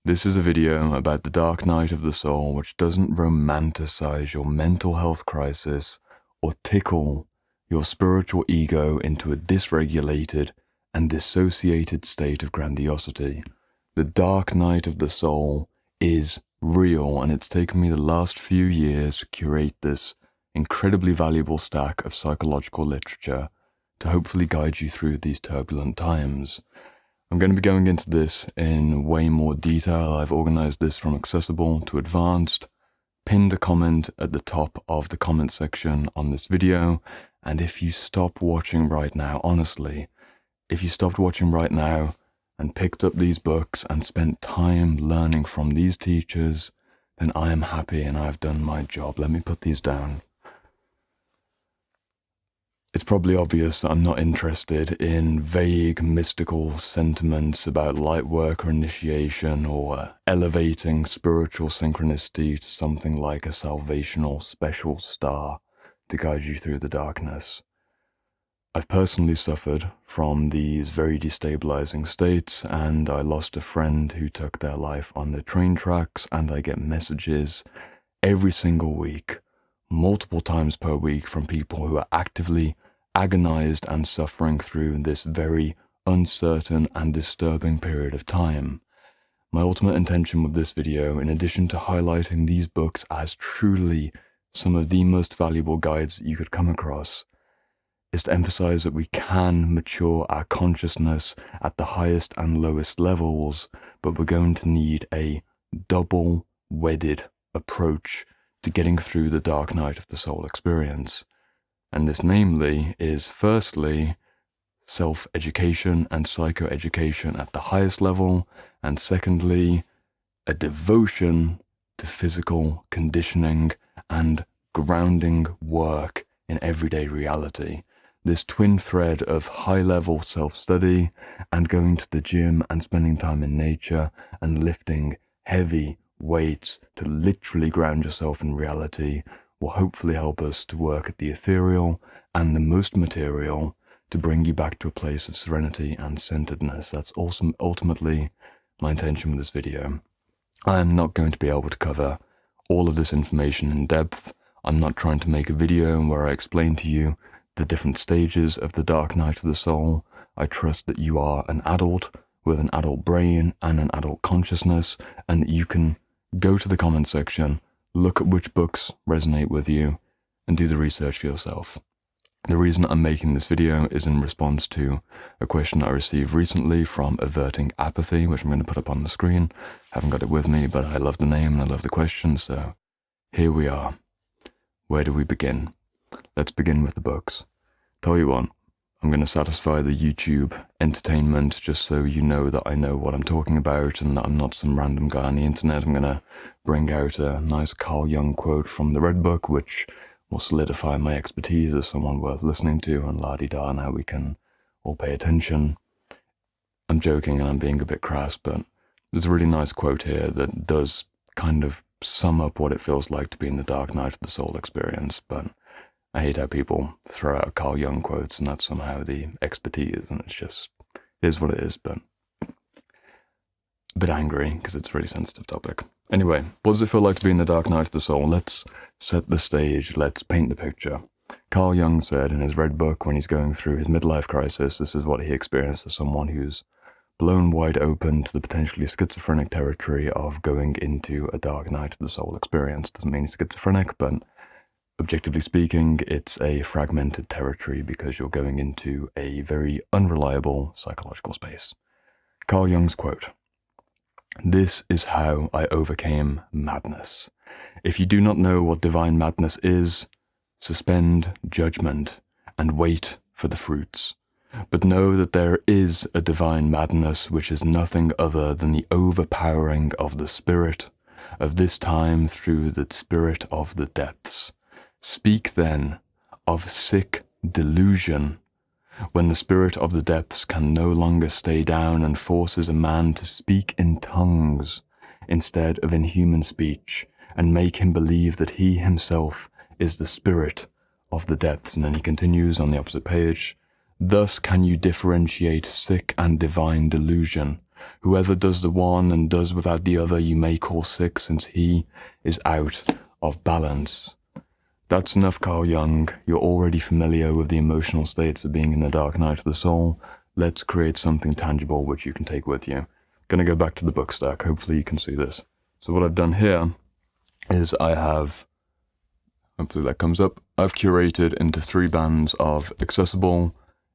This is a video about the dark night of the soul, which doesn't romanticize your mental health crisis or tickle your spiritual ego into a dysregulated and dissociated state of grandiosity. The dark night of the soul is real, and it's taken me the last few years to curate this incredibly valuable stack of psychological literature to hopefully guide you through these turbulent times. I'm going to be going into this in way more detail. I've organized this from accessible to advanced, pinned a comment at the top of the comment section on this video, and if you stop watching right now, honestly, if you stopped watching right now and picked up these books and spent time learning from these teachers, then I am happy and I've done my job. Let me put these down. It's probably obvious that I'm not interested in vague mystical sentiments about light work or initiation or elevating spiritual synchronicity to something like a salvational special star to guide you through the darkness. I've personally suffered from these very destabilizing states, and I lost a friend who took their life on the train tracks, and I get messages every single week, multiple times per week, from people who are actively agonized and suffering through this very uncertain and disturbing period of time. My ultimate intention with this video, in addition to highlighting these books as truly some of the most valuable guides you could come across, is to emphasize that we can mature our consciousness at the highest and lowest levels, but we're going to need a double-wedded approach to getting through the dark night of the soul experience. And this namely is firstly self-education and psychoeducation at the highest level, and secondly a devotion to physical conditioning and grounding work in everyday reality. This twin thread of high-level self-study and going to the gym and spending time in nature and lifting heavy weights to literally ground yourself in reality will hopefully help us to work at the ethereal and the most material to bring you back to a place of serenity and centeredness. That's also ultimately my intention with this video. I am not going to be able to cover all of this information in depth. I'm not trying to make a video where I explain to you the different stages of the dark night of the soul. I trust that you are an adult with an adult brain and an adult consciousness, and that you can go to the comment section, look at which books resonate with you, and do the research for yourself. The reason I'm making this video is in response to a question I received recently from Averting Apathy, which I'm going to put up on the screen. Haven't got it with me, but I love the name and I love the question, so here we are. Where do we begin? Let's begin with the books. Tell you what, I'm going to satisfy the YouTube entertainment just so you know that I know what I'm talking about and that I'm not some random guy on the internet. I'm going to bring out a nice Carl Jung quote from the Red Book, which will solidify my expertise as someone worth listening to, and la-di-da, now we can all pay attention. I'm joking and I'm being a bit crass, but there's a really nice quote here that does kind of sum up what it feels like to be in the dark night of the soul experience, but I hate how people throw out Carl Jung quotes and that's somehow the expertise, and it's just, it is what it is, but a bit angry because it's a really sensitive topic. Anyway, what does it feel like to be in the dark night of the soul? Let's set the stage, let's paint the picture. Carl Jung said in his Red Book, when he's going through his midlife crisis, this is what he experienced as someone who's blown wide open to the potentially schizophrenic territory of going into a dark night of the soul experience. Doesn't mean he's schizophrenic, but objectively speaking, it's a fragmented territory because you're going into a very unreliable psychological space. Carl Jung's quote: "This is how I overcame madness. If you do not know what divine madness is, suspend judgment and wait for the fruits. But know that there is a divine madness which is nothing other than the overpowering of the spirit of this time through the spirit of the depths. Speak then of sick delusion, when the spirit of the depths can no longer stay down and forces a man to speak in tongues instead of in human speech, and make him believe that he himself is the spirit of the depths." And then he continues on the opposite page, "Thus can you differentiate sick and divine delusion, Whoever does the one and does without the other you may call sick, since he is out of balance. That's enough, Carl Jung. You're already familiar with the emotional states of being in the dark night of the soul. Let's create something tangible which you can take with you. Gonna go back to the book stack. Hopefully you can see this. So what I've done here is I have, hopefully that comes up, I've curated into 3 bands of accessible,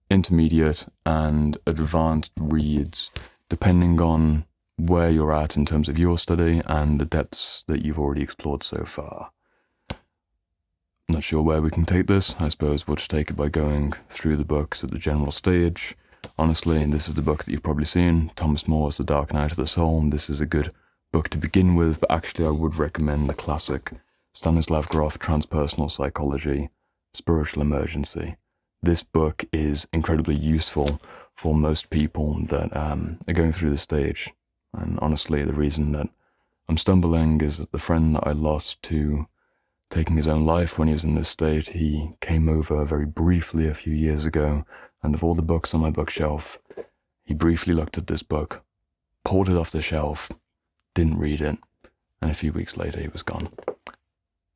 intermediate, and advanced reads, depending on where you're at in terms of your study and the depths that you've already explored so far. I'm not sure where we can take this. I suppose we'll just take it by going through the books at the general stage. Honestly, this is the book that you've probably seen, Thomas More's The Dark Night of the Soul. This is a good book to begin with, but actually I would recommend the classic Stanislav Grof, Transpersonal Psychology, Spiritual Emergency. This book is incredibly useful for most people that are going through the stage. And honestly, the reason that I'm stumbling is that the friend that I lost to taking his own life when he was in this state, he came over very briefly a few years ago, and of all the books on my bookshelf, he briefly looked at this book, pulled it off the shelf, didn't read it, and a few weeks later he was gone.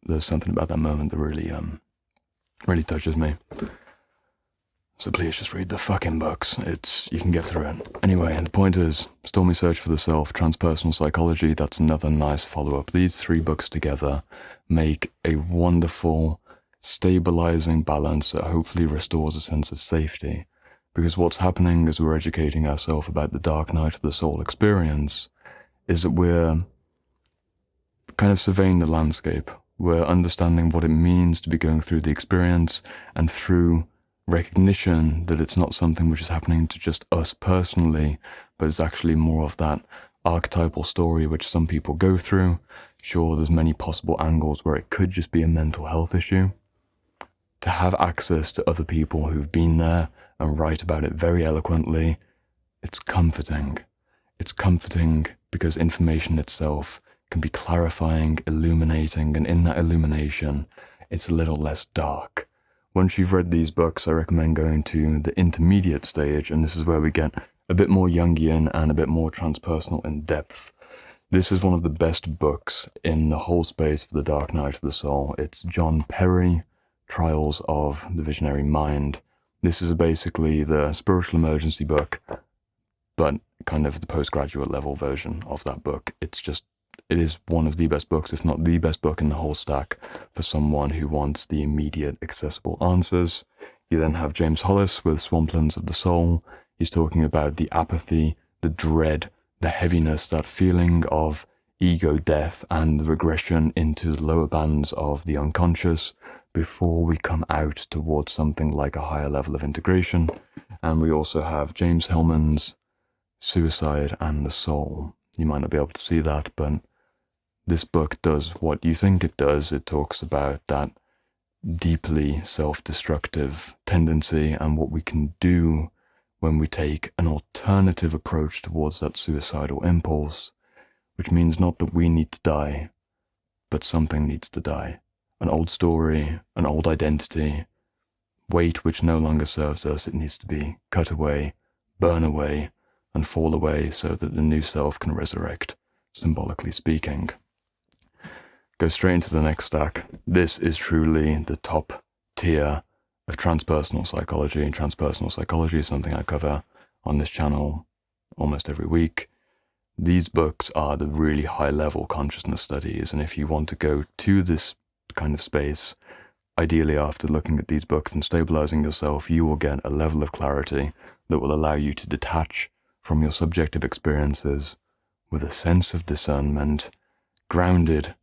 There's something about that moment that really touches me. So please just read the fucking books. You can get through it. Anyway, the point is, Stormy Search for the Self, Transpersonal Psychology, that's another nice follow-up. These 3 books together make a wonderful, stabilizing balance that hopefully restores a sense of safety. Because what's happening as we're educating ourselves about the dark night of the soul experience is that we're kind of surveying the landscape. We're understanding what it means to be going through the experience, and through recognition that it's not something which is happening to just us personally, but it's actually more of that archetypal story which some people go through. Sure, there's many possible angles where it could just be a mental health issue. To have access to other people who've been there and write about it very eloquently, it's comforting. It's comforting because information itself can be clarifying, illuminating, and in that illumination, it's a little less dark. Once you've read these books, I recommend going to the intermediate stage, and this is where we get a bit more Jungian and a bit more transpersonal in depth. This is one of the best books in the whole space for the Dark Night of the Soul. It's John Perry, Trials of the Visionary Mind. This is basically the spiritual emergency book, but kind of the postgraduate level version of that book. It is one of the best books, if not the best book in the whole stack, for someone who wants the immediate accessible answers. You then have James Hollis with Swamplands of the Soul. He's talking about the apathy, the dread, the heaviness, that feeling of ego death and the regression into the lower bands of the unconscious before we come out towards something like a higher level of integration. And we also have James Hillman's Suicide and the Soul. You might not be able to see that, but this book does what you think it does. It talks about that deeply self-destructive tendency and what we can do when we take an alternative approach towards that suicidal impulse, which means not that we need to die, but something needs to die. An old story, an old identity, weight which no longer serves us. It needs to be cut away, burn away, and fall away so that the new self can resurrect, symbolically speaking. Go straight into the next stack. This is truly the top tier of transpersonal psychology, and transpersonal psychology is something I cover on this channel almost every week. These books are the really high-level consciousness studies, and if you want to go to this kind of space, ideally after looking at these books and stabilizing yourself, you will get a level of clarity that will allow you to detach from your subjective experiences with a sense of discernment, grounded,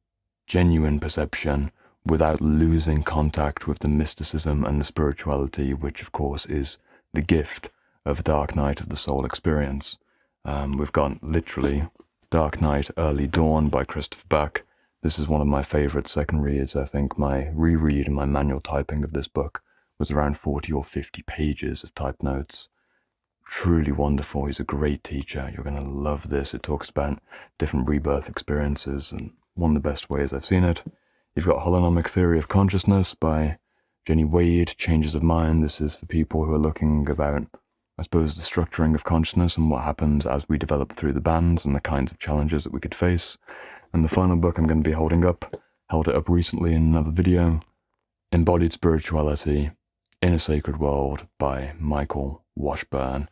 genuine perception, without losing contact with the mysticism and the spirituality, which of course is the gift of Dark Night of the Soul experience. We've got literally Dark Night, Early Dawn by Christopher Bach. This is one of my favorite second reads. I think my reread and my manual typing of this book was around 40 or 50 pages of typed notes. Truly wonderful. He's a great teacher. You're going to love this. It talks about different rebirth experiences, and one of the best ways I've seen it. You've got Holonomic Theory of Consciousness by Jenny Wade, Changes of Mind. This is for people who are looking about I suppose, the structuring of consciousness and what happens as we develop through the bands and the kinds of challenges that we could face. And the final book I'm going to be holding up, held it up recently in another video, Embodied Spirituality in a Sacred World by Michael Washburn.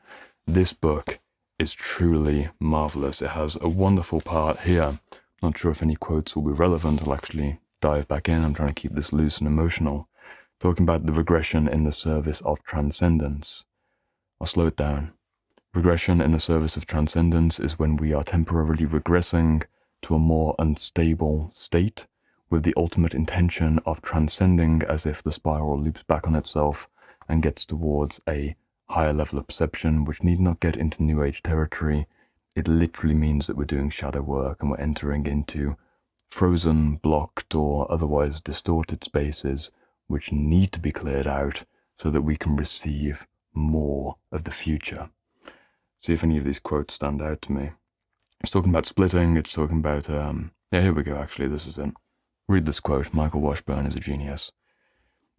This book is truly marvelous. It has a wonderful part here. Not sure if any quotes will be relevant. I'll actually dive back in. I'm trying to keep this loose and emotional. Talking about the regression in the service of transcendence. I'll slow it down. Regression in the service of transcendence is when we are temporarily regressing to a more unstable state with the ultimate intention of transcending, as if the spiral loops back on itself and gets towards a higher level of perception, which need not get into New Age territory. It literally means that we're doing shadow work and we're entering into frozen, blocked, or otherwise distorted spaces which need to be cleared out so that we can receive more of the future. See if any of these quotes stand out to me. It's talking about splitting, it's talking about, yeah, here we go, actually, this is it. Read this quote. Michael Washburn is a genius.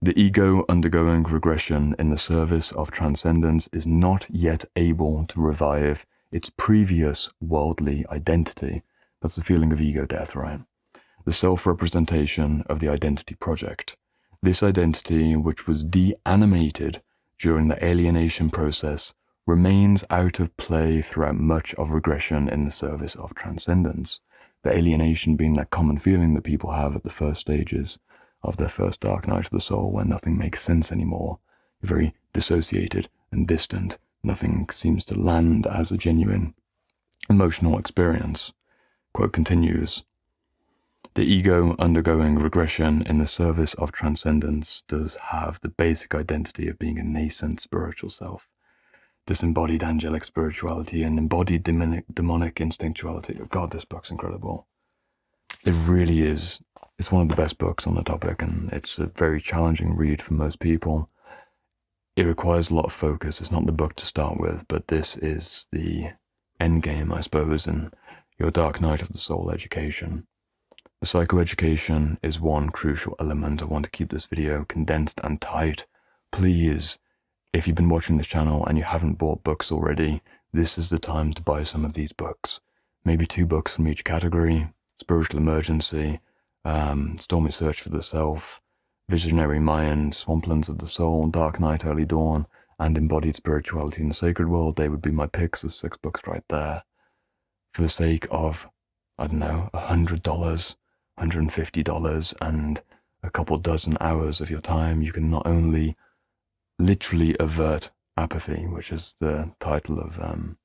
The ego undergoing regression in the service of transcendence is not yet able to revive its previous worldly identity. That's the feeling of ego death, right? The self-representation of the identity project. This identity, which was de-animated during the alienation process, remains out of play throughout much of regression in the service of transcendence. The alienation being that common feeling that people have at the first stages of their first dark night of the soul, where nothing makes sense anymore. You're very dissociated and distant. Nothing seems to land as a genuine emotional experience. Quote continues, the ego undergoing regression in the service of transcendence does have the basic identity of being a nascent spiritual self. Disembodied angelic spirituality and embodied demonic instinctuality. Oh God, this book's incredible. It really is. It's one of the best books on the topic, and it's a very challenging read for most people. It requires a lot of focus. It's not the book to start with, but this is the end game, I suppose, in your dark night of the soul education. The psychoeducation is one crucial element. I want to keep this video condensed and tight. Please, if you've been watching this channel and you haven't bought books already, this is the time to buy some of these books. Maybe 2 books from each category: Spiritual Emergency, Stormy Search for the Self, Visionary Mind, Swamplands of the Soul, Dark Night, Early Dawn, and Embodied Spirituality in the Sacred World. They would be my picks. There's 6 books right there. For the sake of, I don't know, $100, $150, and a couple dozen hours of your time, you can not only literally avert apathy, which is the title of the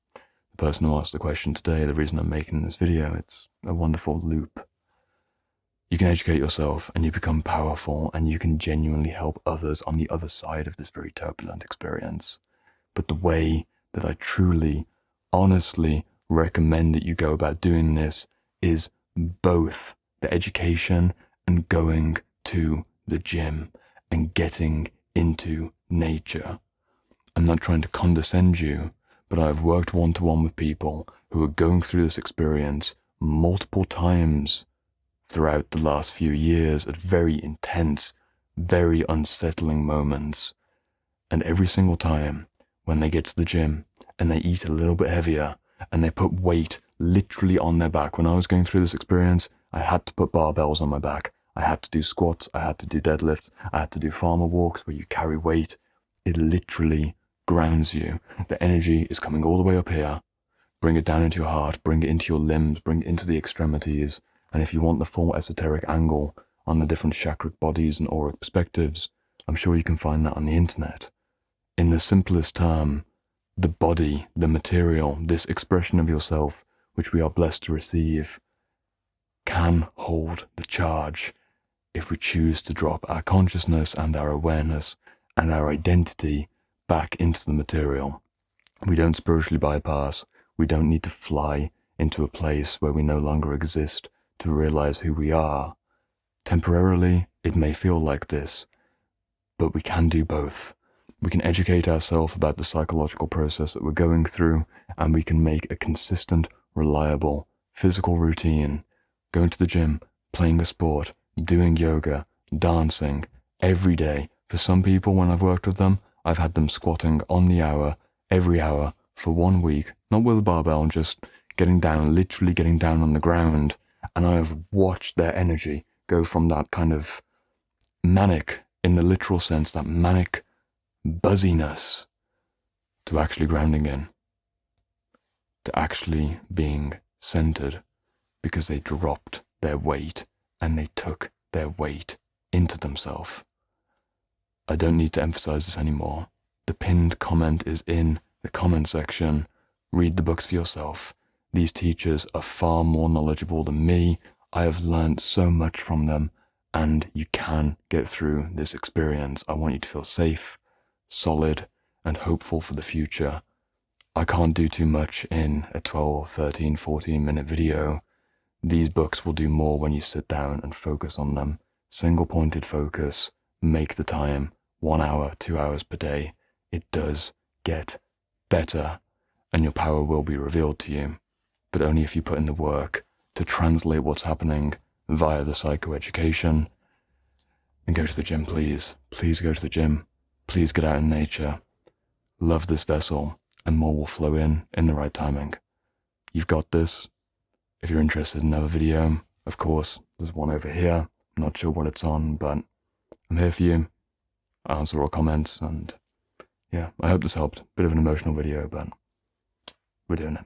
person who asked the question today, the reason I'm making this video. It's a wonderful loop. You can educate yourself and you become powerful and you can genuinely help others on the other side of this very turbulent experience. But the way that I truly, honestly recommend that you go about doing this is both the education and going to the gym and getting into nature. I'm not trying to condescend you, but I've worked one-to-one with people who are going through this experience multiple times throughout the last few years at very intense, very unsettling moments. And every single time when they get to the gym and they eat a little bit heavier and they put weight literally on their back. When I was going through this experience, I had to put barbells on my back. I had to do squats. I had to do deadlifts. I had to do farmer walks where you carry weight. It literally grounds you. The energy is coming all the way up here. Bring it down into your heart. Bring it into your limbs. Bring it into the extremities. And if you want the full esoteric angle on the different chakric bodies and auric perspectives, I'm sure you can find that on the internet. In the simplest term, the body, the material, this expression of yourself, which we are blessed to receive, can hold the charge if we choose to drop our consciousness and our awareness and our identity back into the material. We don't spiritually bypass. We don't need to fly into a place where we no longer exist to realize who we are. Temporarily, it may feel like this, but we can do both. We can educate ourselves about the psychological process that we're going through, and we can make a consistent, reliable physical routine, going to the gym, playing a sport, doing yoga, dancing every day. For some people, when I've worked with them, I've had them squatting on the hour every hour for 1 week, not with a barbell, just getting down, literally getting down on the ground. And I have watched their energy go from that kind of manic, in the literal sense, that manic buzziness, to actually grounding in, to actually being centered, because they dropped their weight and they took their weight into themselves. I don't need to emphasize this anymore. The pinned comment is in the comment section. Read the books for yourself. These teachers are far more knowledgeable than me. I have learned so much from them, and you can get through this experience. I want you to feel safe, solid, and hopeful for the future. I can't do too much in a 12, 13, 14-minute video. These books will do more when you sit down and focus on them. Single-pointed focus, make the time, 1 hour, 2 hours per day. It does get better, and your power will be revealed to you, but only if you put in the work to translate what's happening via the psychoeducation. And go to the gym, please. Please go to the gym. Please get out in nature. Love this vessel, and more will flow in the right timing. You've got this. If you're interested in another video, of course, there's one over here. I'm not sure what it's on, but I'm here for you. I answer all comments, and yeah, I hope this helped. Bit of an emotional video, but we're doing it.